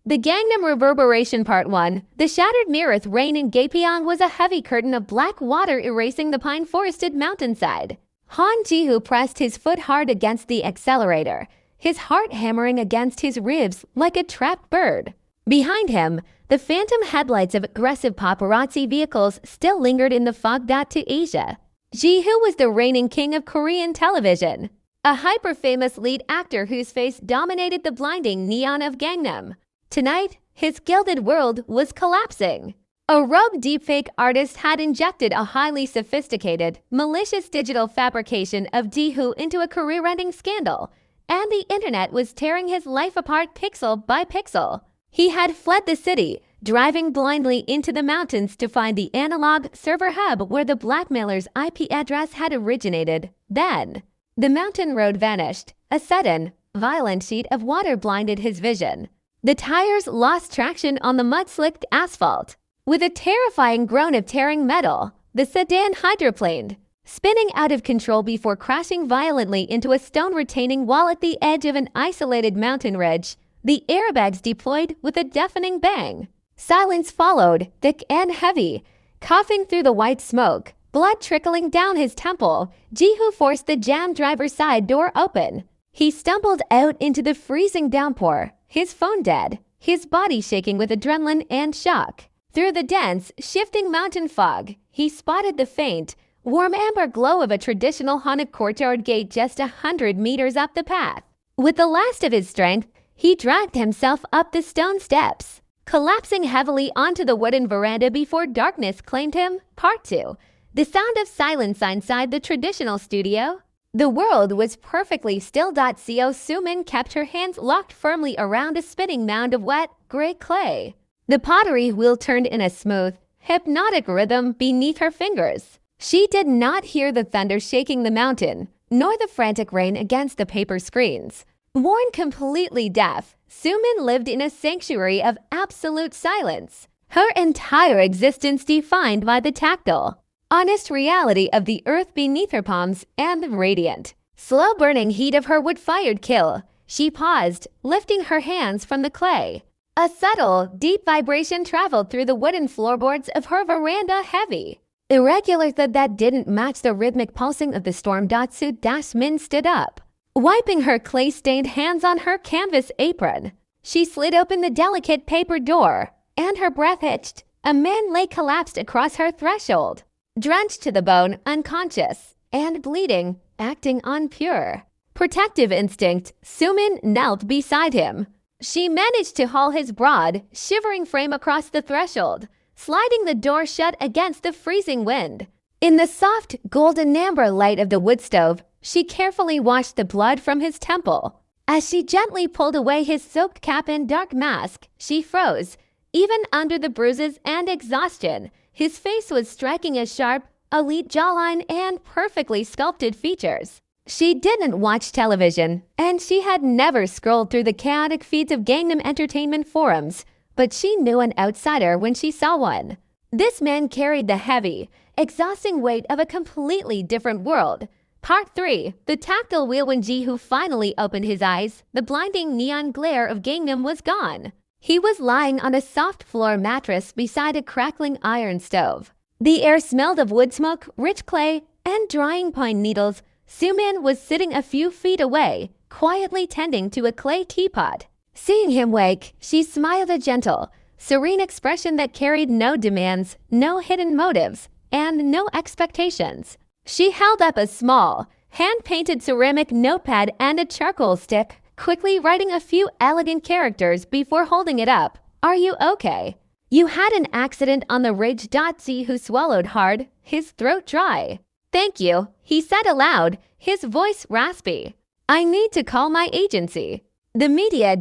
The Gangnam Reverberation Part 1. The shattered mirror rain in Gapyeong was a heavy curtain of black water erasing the pine-forested mountainside. Han Ji-hoo pressed his foot hard against the accelerator, his heart hammering against his ribs like a trapped bird. Behind him, the phantom headlights of aggressive paparazzi vehicles still lingered in the fog. To Asia. Ji-hoo was the reigning king of Korean television, a hyper-famous lead actor whose face dominated the blinding neon of Gangnam. Tonight, his gilded world was collapsing. A rogue deepfake artist had injected a highly sophisticated, malicious digital fabrication of Ji-hoo into a career-ending scandal, and the internet was tearing his life apart pixel by pixel. He had fled the city, driving blindly into the mountains to find the analog server hub where the blackmailer's IP address had originated. Then, the mountain road vanished. A sudden, violent sheet of water blinded his vision. The tires lost traction on the mud-slicked asphalt. With a terrifying groan of tearing metal, the sedan hydroplaned, spinning out of control before crashing violently into a stone retaining wall at the edge of an isolated mountain ridge. The airbags deployed with a deafening bang. Silence followed, thick and heavy. Coughing through the white smoke, blood trickling down his temple, Ji-hoo forced the jammed driver's side door open. He stumbled out into the freezing downpour, his phone dead, his body shaking with adrenaline and shock. Through the dense, shifting mountain fog, he spotted the faint, warm amber glow of a traditional Hanok courtyard gate just 100 meters up the path. With the last of his strength, he dragged himself up the stone steps, collapsing heavily onto the wooden veranda before darkness claimed him. Part 2. The sound of silence inside the traditional studio. The world was perfectly still. Seo Soo-min kept her hands locked firmly around a spinning mound of wet, gray clay. The pottery wheel turned in a smooth, hypnotic rhythm beneath her fingers. She did not hear the thunder shaking the mountain, nor the frantic rain against the paper screens. Born completely deaf, Soo-min lived in a sanctuary of absolute silence, her entire existence defined by the tactile, honest reality of the earth beneath her palms and the radiant, slow-burning heat of her wood-fired kiln. She paused, lifting her hands from the clay. A subtle, deep vibration traveled through the wooden floorboards of her veranda, heavy, irregular thud that didn't match the rhythmic pulsing of the storm. Soo-min stood up, wiping her clay-stained hands on her canvas apron. She slid open the delicate paper door, and her breath hitched. A man lay collapsed across her threshold, drenched to the bone, unconscious, and bleeding, acting on pure protective instinct. Soo-min knelt beside him. She managed to haul his broad, shivering frame across the threshold, sliding the door shut against the freezing wind. In the soft, golden amber light of the wood stove, she carefully washed the blood from his temple. As she gently pulled away his soaked cap and dark mask, she froze. Even under the bruises and exhaustion, his face was striking a sharp, elite jawline and perfectly sculpted features. She didn't watch television, and she had never scrolled through the chaotic feeds of Gangnam entertainment forums, but she knew an outsider when she saw one. This man carried the heavy, exhausting weight of a completely different world. Part 3. The tactile wheel. When Ji-hoo finally opened his eyes, the blinding neon glare of Gangnam was gone. He was lying on a soft floor mattress beside a crackling iron stove. The air smelled of wood smoke, rich clay, and drying pine needles. Soo-min was sitting a few feet away, quietly tending to a clay teapot. Seeing him wake, she smiled, a gentle, serene expression that carried no demands, no hidden motives, and no expectations. She held up a small, hand-painted ceramic notepad and a charcoal stick, quickly writing a few elegant characters before holding it up. "Are you okay? You had an accident on the ridge." Ji-hoo swallowed hard, his throat dry. "Thank you," he said aloud, his voice raspy. "I need to call my agency." The media.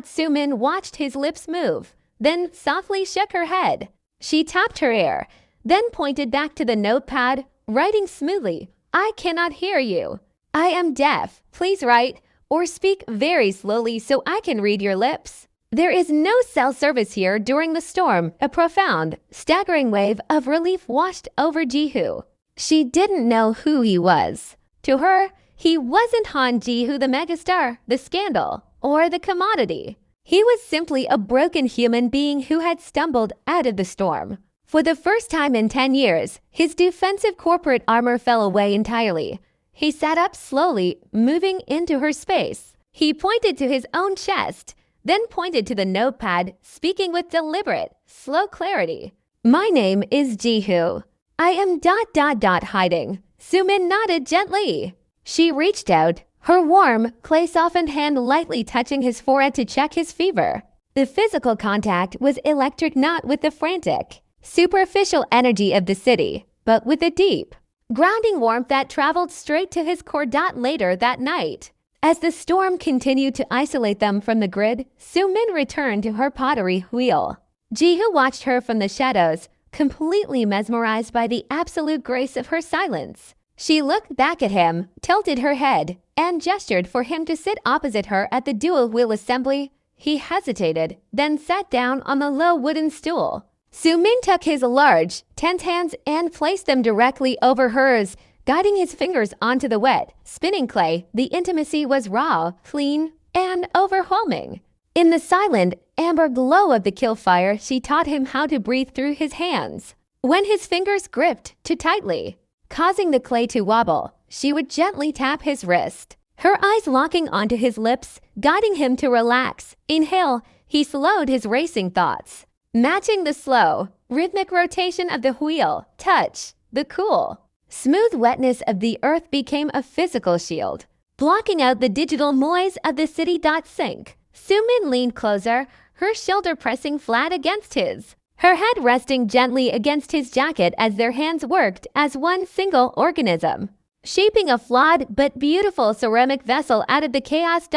Soo-min watched his lips move, then softly shook her head. She tapped her ear, then pointed back to the notepad, writing smoothly. "I cannot hear you. I am deaf. Please write, or speak very slowly so I can read your lips." There is no cell service here during the storm. A profound, staggering wave of relief washed over Ji-hoo. She didn't know who he was. To her, he wasn't Han Ji-hoo, the megastar, the scandal, or the commodity. He was simply a broken human being who had stumbled out of the storm. For the first time in 10 years, his defensive corporate armor fell away entirely. He sat up slowly, moving into her space. He pointed to his own chest, then pointed to the notepad, speaking with deliberate, slow clarity. "My name is Ji-hoo. I am ... hiding." Soo-min nodded gently. She reached out, her warm, clay-softened hand lightly touching his forehead to check his fever. The physical contact was electric, not with the frantic, superficial energy of the city, but with a deep, grounding warmth that traveled straight to his core. Later that night, as the storm continued to isolate them from the grid, Soo-min returned to her pottery wheel. Ji-hoo watched her from the shadows, completely mesmerized by the absolute grace of her silence. She looked back at him, tilted her head, and gestured for him to sit opposite her at the dual-wheel assembly. He hesitated, then sat down on the low wooden stool. Soo-min took his large, tense hands and placed them directly over hers, guiding his fingers onto the wet, spinning clay. The intimacy was raw, clean, and overwhelming. In the silent, amber glow of the kill fire, she taught him how to breathe through his hands. When his fingers gripped too tightly, causing the clay to wobble, she would gently tap his wrist, her eyes locking onto his lips, guiding him to relax. Inhale, he slowed his racing thoughts, matching the slow, rhythmic rotation of the wheel. Touch, the cool, smooth wetness of the earth became a physical shield, blocking out the digital noise of the city. Sync. Soo-min leaned closer, her shoulder pressing flat against his, her head resting gently against his jacket as their hands worked as one single organism, shaping a flawed but beautiful ceramic vessel out of the chaos.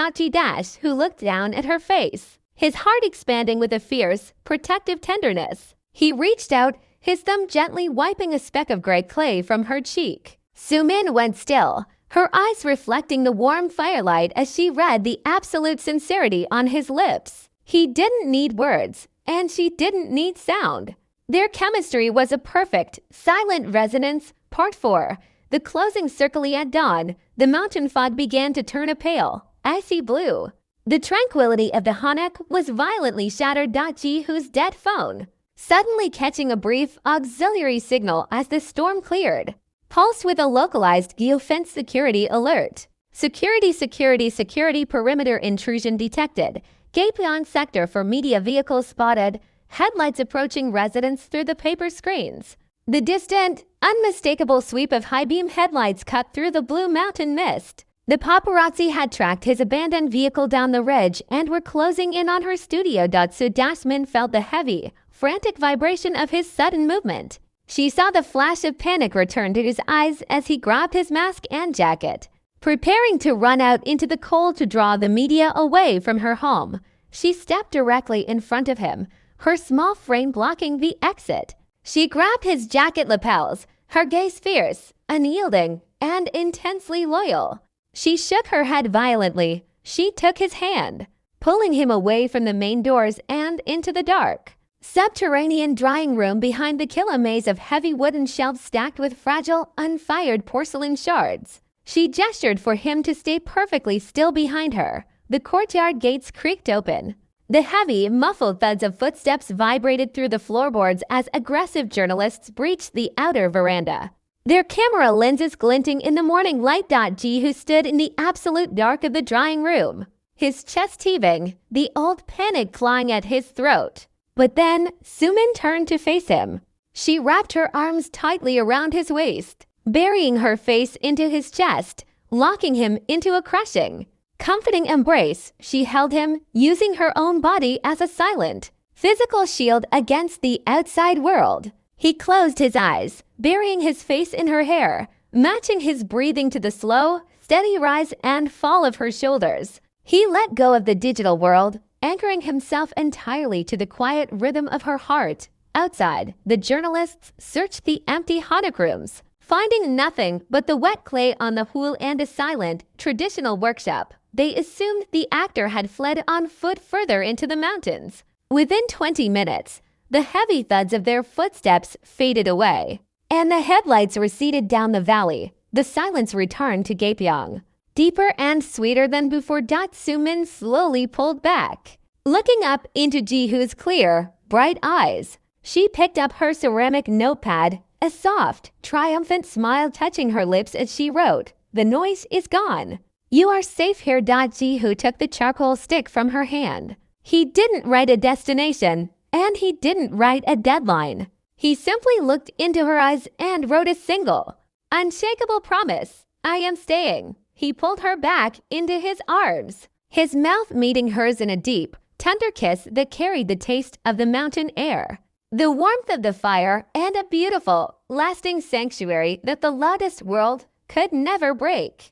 Who looked down at her face, his heart expanding with a fierce, protective tenderness. He reached out, his thumb gently wiping a speck of gray clay from her cheek. Soo-min went still, her eyes reflecting the warm firelight as she read the absolute sincerity on his lips. He didn't need words, and she didn't need sound. Their chemistry was a perfect, silent resonance. Part 4. The closing circle. At dawn, the mountain fog began to turn a pale, icy blue. The tranquility of the Hanok was violently shattered. Ji-hoo's dead phone, suddenly catching a brief auxiliary signal as the storm cleared, pulsed with a localized geofence security alert. Security perimeter intrusion detected. Gapyeon sector for media vehicles spotted. Headlights approaching residents through the paper screens. The distant, unmistakable sweep of high-beam headlights cut through the blue mountain mist. The paparazzi had tracked his abandoned vehicle down the ridge and were closing in on her studio. Soo-min felt the heavy, frantic vibration of his sudden movement. She saw the flash of panic return to his eyes as he grabbed his mask and jacket, preparing to run out into the cold to draw the media away from her home. She stepped directly in front of him, her small frame blocking the exit. She grabbed his jacket lapels, her gaze fierce, unyielding, and intensely loyal. She shook her head violently. She took his hand, pulling him away from the main doors and into the dark, subterranean drying room behind the killa maze of heavy wooden shelves stacked with fragile, unfired porcelain shards. She gestured for him to stay perfectly still behind her. The courtyard gates creaked open. The heavy, muffled thuds of footsteps vibrated through the floorboards as aggressive journalists breached the outer veranda, their camera lenses glinting in the morning light. Ji-hoo stood in the absolute dark of the drying room, his chest heaving, the old panic clawing at his throat. But then, Soo-min turned to face him. She wrapped her arms tightly around his waist, burying her face into his chest, locking him into a crushing, comforting embrace. She held him, using her own body as a silent, physical shield against the outside world. He closed his eyes, burying his face in her hair, matching his breathing to the slow, steady rise and fall of her shoulders. He let go of the digital world, anchoring himself entirely to the quiet rhythm of her heart. Outside, the journalists searched the empty Hanok rooms, finding nothing but the wet clay on the wheel and a silent, traditional workshop. They assumed the actor had fled on foot further into the mountains. Within 20 minutes, the heavy thuds of their footsteps faded away, and the headlights receded down the valley. The silence returned to Gapyeong, deeper and sweeter than before. Soo-min slowly pulled back, Looking up into Ji-hoo's clear, bright eyes, she picked up her ceramic notepad, a soft, triumphant smile touching her lips as she wrote, "The noise is gone. You are safe here." Ji-hoo took the charcoal stick from her hand. He didn't write a destination, and he didn't write a deadline. He simply looked into her eyes and wrote a single, unshakable promise. "I am staying." He pulled her back into his arms, his mouth meeting hers in a deep, tender kiss that carried the taste of the mountain air, the warmth of the fire, and a beautiful, lasting sanctuary that the loudest world could never break.